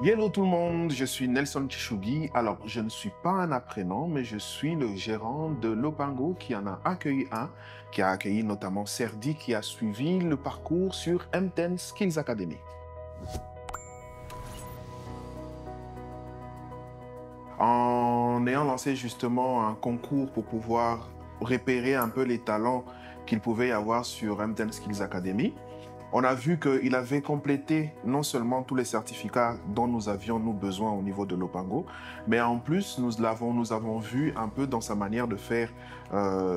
Hello tout le monde, je suis Nelson Chichugui. Alors, je ne suis pas un apprenant, mais je suis le gérant de Lopango qui en a accueilli un, qui a accueilli notamment Serdi qui a suivi le parcours sur M10 Skills Academy. En ayant lancé justement un concours pour pouvoir repérer un peu les talents qu'il pouvait y avoir sur M10 Skills Academy, on a vu qu'il avait complété non seulement tous les certificats dont nous avions nous besoin au niveau de Lopango, mais en plus nous avons vu un peu dans sa manière de faire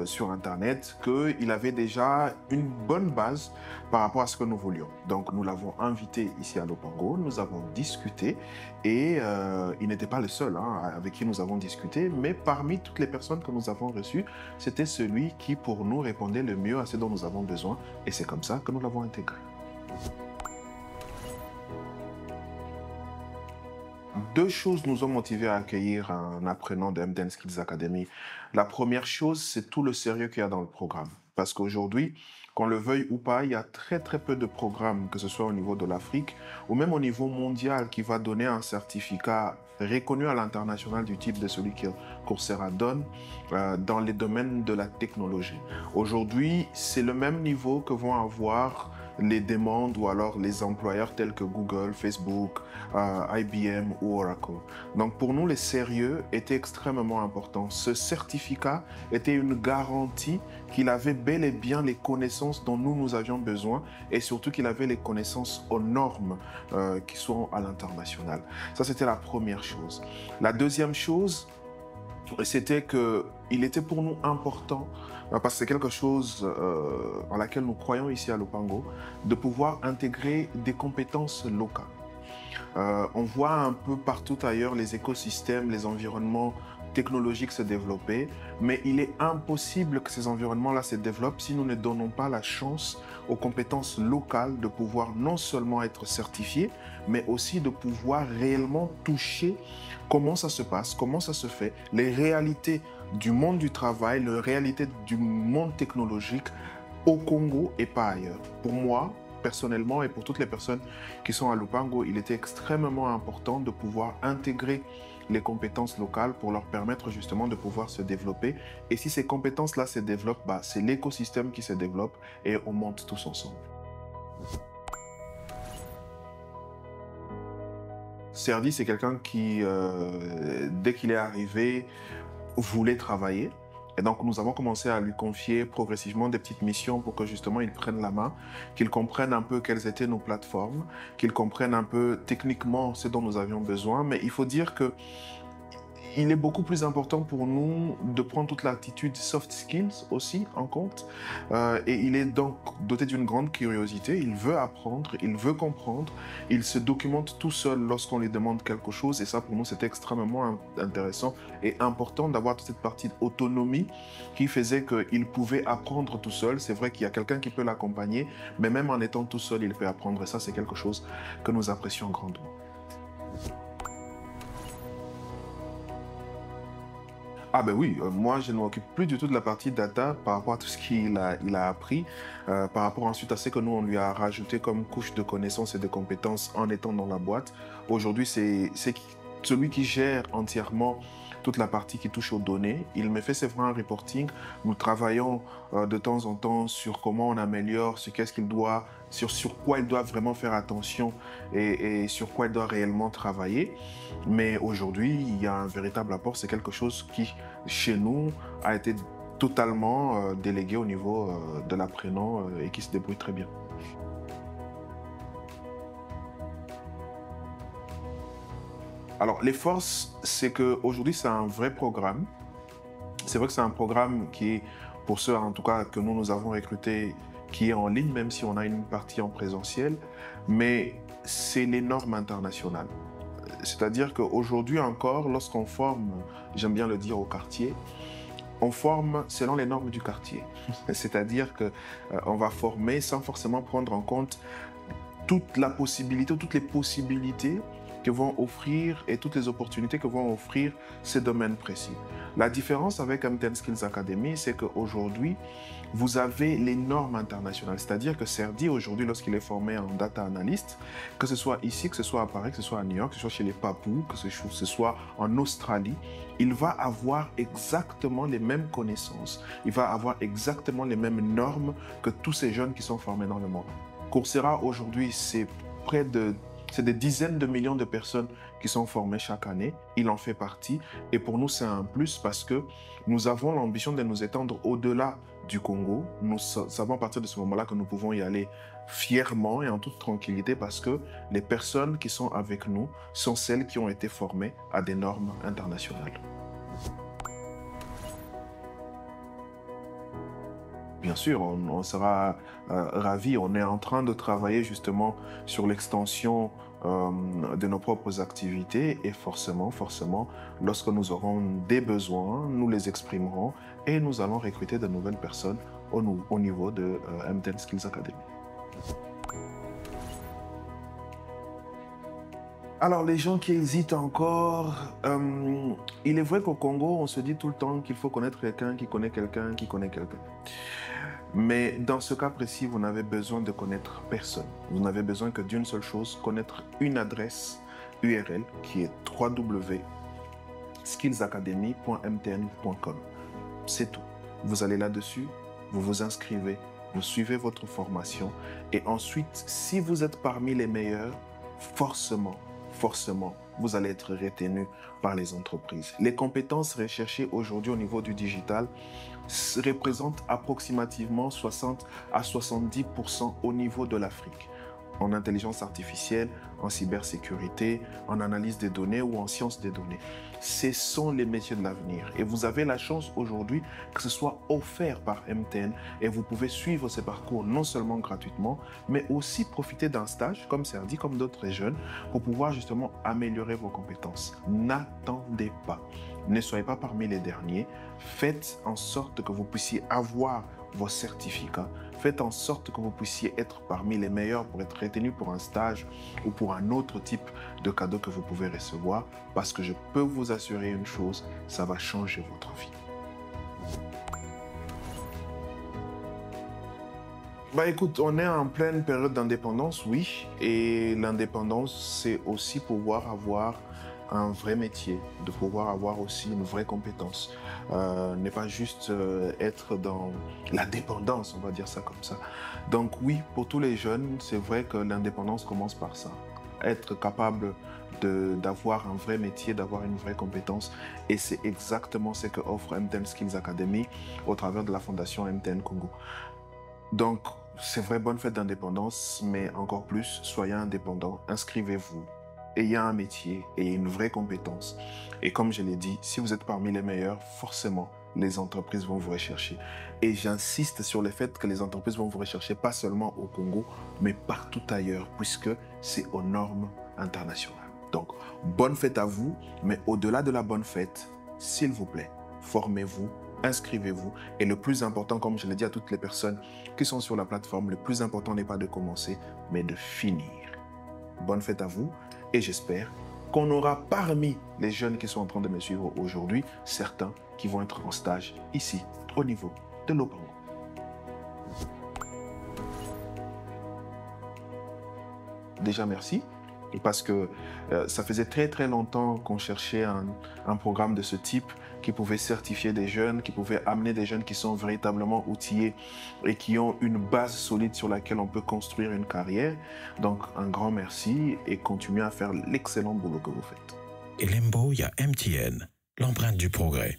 sur Internet qu'il avait déjà une bonne base par rapport à ce que nous voulions. Donc nous l'avons invité ici à Lopango, nous avons discuté et il n'était pas le seul avec qui nous avons discuté, mais parmi toutes les personnes que nous avons reçues, c'était celui qui pour nous répondait le mieux à ce dont nous avons besoin et c'est comme ça que nous l'avons intégré. Deux choses nous ont motivés à accueillir un apprenant de M10 Skills Academy. La première chose, c'est tout le sérieux qu'il y a dans le programme. Parce qu'aujourd'hui, qu'on le veuille ou pas, il y a très très peu de programmes, que ce soit au niveau de l'Afrique ou même au niveau mondial, qui va donner un certificat reconnu à l'international du type de celui que Coursera donne dans les domaines de la technologie. Aujourd'hui, c'est le même niveau que vont avoir les demandes ou alors les employeurs tels que Google, Facebook, IBM ou Oracle. Donc pour nous, le sérieux était extrêmement important. Ce certificat était une garantie qu'il avait bel et bien les connaissances dont nous avions besoin et surtout qu'il avait les connaissances aux normes qui sont à l'international. Ça, c'était la première chose. La deuxième chose, c'était qu'il était pour nous important, parce que c'est quelque chose en laquelle nous croyons ici à Lopango, de pouvoir intégrer des compétences locales. On voit un peu partout ailleurs les écosystèmes, les environnements technologiques se développer, mais il est impossible que ces environnements-là se développent si nous ne donnons pas la chance aux compétences locales de pouvoir non seulement être certifiées, mais aussi de pouvoir réellement toucher comment ça se passe, comment ça se fait, les réalités du monde du travail, les réalités du monde technologique au Congo et pas ailleurs. Pour moi, personnellement et pour toutes les personnes qui sont à Lupango, il était extrêmement important de pouvoir intégrer les compétences locales pour leur permettre justement de pouvoir se développer. Et si ces compétences-là se développent, c'est l'écosystème qui se développe et on monte tous ensemble. Serdi, c'est quelqu'un qui, dès qu'il est arrivé, voulait travailler. Et donc, nous avons commencé à lui confier progressivement des petites missions pour que justement il prenne la main, qu'il comprenne un peu quelles étaient nos plateformes, qu'il comprenne un peu techniquement ce dont nous avions besoin. Mais il faut dire que il est beaucoup plus important pour nous de prendre toute l'attitude soft skills aussi en compte. Et il est donc doté d'une grande curiosité. Il veut apprendre, il veut comprendre. Il se documente tout seul lorsqu'on lui demande quelque chose. Et ça, pour nous, c'était extrêmement intéressant et important d'avoir toute cette partie d'autonomie qui faisait qu'il pouvait apprendre tout seul. C'est vrai qu'il y a quelqu'un qui peut l'accompagner, mais même en étant tout seul, il peut apprendre. Et ça, c'est quelque chose que nous apprécions grandement. Ah ben oui, moi je ne m'occupe plus du tout de la partie data par rapport à tout ce il a appris, par rapport ensuite à ce que nous on lui a rajouté comme couche de connaissances et de compétences en étant dans la boîte. Aujourd'hui c'est celui qui gère entièrement toute la partie qui touche aux données. Il me fait c'est vrai un reporting. Nous travaillons de temps en temps sur comment on améliore, sur qu'est-ce qu'il doit, sur quoi il doit vraiment faire attention et sur quoi il doit réellement travailler. Mais aujourd'hui, il y a un véritable apport. C'est quelque chose qui, chez nous, a été totalement délégué au niveau de l'apprenant et qui se débrouille très bien. Alors, les forces, c'est qu'aujourd'hui, c'est un vrai programme. C'est vrai que c'est un programme qui est, pour ceux en tout cas que nous avons recrutés, qui est en ligne, même si on a une partie en présentiel, mais c'est les normes internationales. C'est-à-dire qu'aujourd'hui encore, lorsqu'on forme, j'aime bien le dire au quartier, on forme selon les normes du quartier. C'est-à-dire qu'on va former sans forcément prendre en compte toute la possibilité, toutes les possibilités que vont offrir et toutes les opportunités que vont offrir ces domaines précis. La différence avec M10 Skills Academy, c'est qu'aujourd'hui, vous avez les normes internationales. C'est-à-dire que Serdi, aujourd'hui, lorsqu'il est formé en data analyst, que ce soit ici, que ce soit à Paris, que ce soit à New York, que ce soit chez les Papous, que ce soit en Australie, il va avoir exactement les mêmes connaissances. Il va avoir exactement les mêmes normes que tous ces jeunes qui sont formés dans le monde. Coursera, aujourd'hui, c'est des dizaines de millions de personnes qui sont formées chaque année. Il en fait partie. Et pour nous, c'est un plus parce que nous avons l'ambition de nous étendre au-delà du Congo. Nous savons à partir de ce moment-là que nous pouvons y aller fièrement et en toute tranquillité parce que les personnes qui sont avec nous sont celles qui ont été formées à des normes internationales. Bien sûr, on sera ravis. On est en train de travailler justement sur l'extension de nos propres activités et forcément, lorsque nous aurons des besoins, nous les exprimerons et nous allons recruter de nouvelles personnes au niveau de M10 Skills Academy. Alors, les gens qui hésitent encore, il est vrai qu'au Congo, on se dit tout le temps qu'il faut connaître quelqu'un qui connaît quelqu'un qui connaît quelqu'un. Mais dans ce cas précis, vous n'avez besoin de connaître personne. Vous n'avez besoin que d'une seule chose, connaître une adresse URL qui est www.skillsacademy.mtn.com. C'est tout. Vous allez là-dessus, vous vous inscrivez, vous suivez votre formation et ensuite, si vous êtes parmi les meilleurs, forcément, vous allez être retenu par les entreprises. Les compétences recherchées aujourd'hui au niveau du digital représentent approximativement 60 à 70% au niveau de l'Afrique. En intelligence artificielle, en cybersécurité, en analyse des données ou en sciences des données. Ce sont les métiers de l'avenir. Et vous avez la chance aujourd'hui que ce soit offert par M10 et vous pouvez suivre ces parcours non seulement gratuitement, mais aussi profiter d'un stage, comme Serdi, comme d'autres jeunes, pour pouvoir justement améliorer vos compétences. N'attendez pas. Ne soyez pas parmi les derniers. Faites en sorte que vous puissiez avoir vos certificats. Faites en sorte que vous puissiez être parmi les meilleurs pour être retenu pour un stage ou pour un autre type de cadeau que vous pouvez recevoir, parce que je peux vous assurer une chose, ça va changer votre vie. Écoute, on est en pleine période d'indépendance, oui, et l'indépendance, c'est aussi pouvoir avoir un vrai métier, de pouvoir avoir aussi une vraie compétence. Ne pas juste être dans la dépendance, on va dire ça comme ça. Donc oui, pour tous les jeunes, c'est vrai que l'indépendance commence par ça. Être capable d'avoir un vrai métier, d'avoir une vraie compétence. Et c'est exactement ce que offre M10 Skills Academy au travers de la fondation M10 Congo. Donc, c'est vrai, bonne fête d'indépendance, mais encore plus, soyez indépendants, inscrivez-vous. Ayez un métier, ayez une vraie compétence. Et comme je l'ai dit, si vous êtes parmi les meilleurs, forcément, les entreprises vont vous rechercher. Et j'insiste sur le fait que les entreprises vont vous rechercher pas seulement au Congo, mais partout ailleurs, puisque c'est aux normes internationales. Donc, bonne fête à vous, mais au-delà de la bonne fête, s'il vous plaît, formez-vous, inscrivez-vous. Et le plus important, comme je l'ai dit à toutes les personnes qui sont sur la plateforme, le plus important n'est pas de commencer, mais de finir. Bonne fête à vous. Et j'espère qu'on aura parmi les jeunes qui sont en train de me suivre aujourd'hui, certains qui vont être en stage ici, au niveau de l'Opango. Déjà, merci. Parce que ça faisait très longtemps qu'on cherchait un programme de ce type qui pouvait certifier des jeunes, qui pouvait amener des jeunes qui sont véritablement outillés et qui ont une base solide sur laquelle on peut construire une carrière. Donc un grand merci et continuez à faire l'excellent boulot que vous faites. Et Lembo, il y a MTN, l'empreinte du progrès.